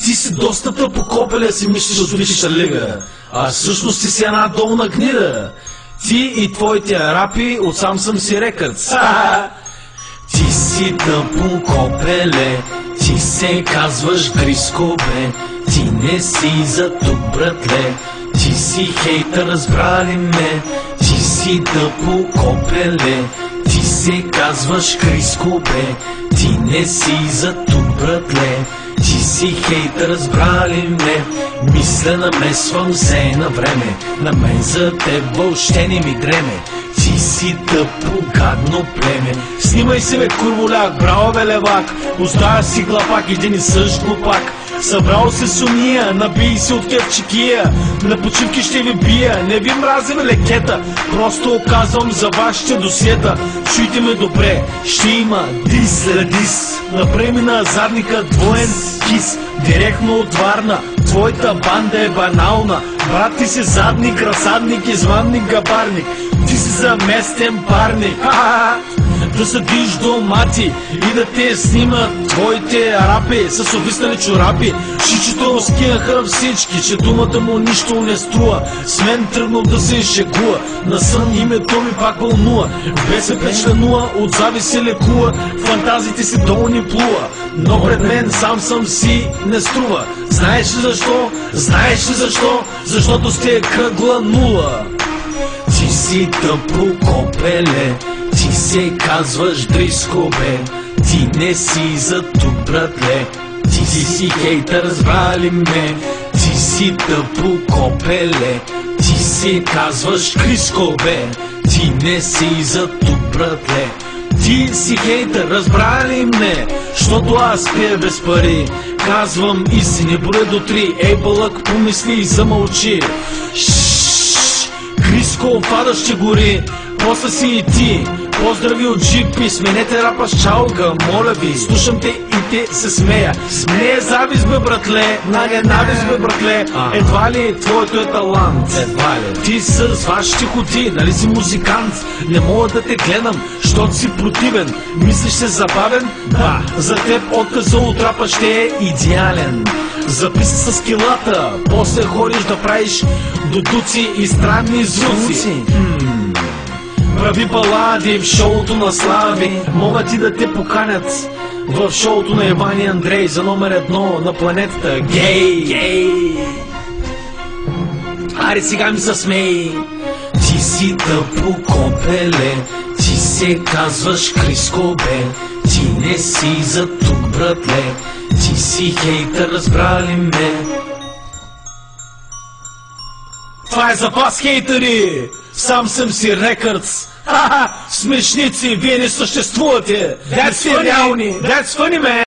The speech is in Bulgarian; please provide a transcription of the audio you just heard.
Ти си доста тъпо копеле, си мислиш от висша лига, а всъщност ти си една долна гнида. Ти и твоите рапи от Samsung си Records. Ти си тъпо копеле, ти се казваш Гриско, бе. Ти не си за тук, братле. Ти си хейтър, разбрали ме. Ти си тъпо копеле, ти се казваш Гриско, бе. Ти не си за тук, братле. Ти си хейтър, разбрали ме. Мисля, намесвам се на време. На мен за теб въобще не ми дреме. Ти си тъпо, гадно племе. Снимай се, бе, курволяк, браво, бе, левак. Оставя си глапак, един и същ глупак. Събрал се с уния, набий се от кефчикия. На почивки ще ви бия, не ви мразим лекета. Просто оказвам за вашите досиета. Чуйте ме добре, ще има дис след дис. Напреми на задника двоен кис. Директно от Варна, твоята банда е банална. Брат, ти си задник, разсадник, измамник, габарник. Ти си заместен парник. Да съдиш домати и да те снимат твоите рапи с обвиснали чорапи. Шичето скинаха всички, че думата му нищо не струва. С мен тръгнал да се шегува, на сън името ми пак вълнува. БСП членува, от зависи лекува, фантазиите си долни плува. Но пред мен сам съм си не струва. Знаеш ли защо? Знаеш ли защо? Защото сте кръгла нула. Ти си тъпо копеле, ти се казваш Дриско, бе. Ти не си за тук, братле. Ти си хейтър, разбрали ме. Ти си тъпо копеле, ти се казваш Криско, бе. Ти не си за тук, братле. Ти си хейтър, разбрали ме. Щото аз пия без пари. Казвам истини, броя до 3. Ей, бълък, помисли и замълчи. Криско, падащи гори, после си и ти. Поздрави от джипи, сменете рапа с чалга, моля ви. Слушам те и те се смея. Не е завист, бе, братле, на ненавист, бе, братле. Едва ли твоето е талант? Едва ли. Ти с вашите ходи, нали си музикант? Не мога да те гледам, щото си противен. Мислиш се забавен? Да, за теб отказа от рапа ще е идеален. Записи с килата, после ходиш да правиш дудуци и странни звуци. Прави балади в шоуто на Слави. Могат и да те поканят в шоуто на Иван и Андрей за номер 1 на планетата. Гей! Аре, сега ми се смей. Ти си тъпо копеле, ти се казваш Криско, бе. Ти не си за тук, братле. Ти си хейтър, разбрали ме. Това е за вас, хейтъри! Samsung си Records. Смешници, вие не съществувате. That's funny, man.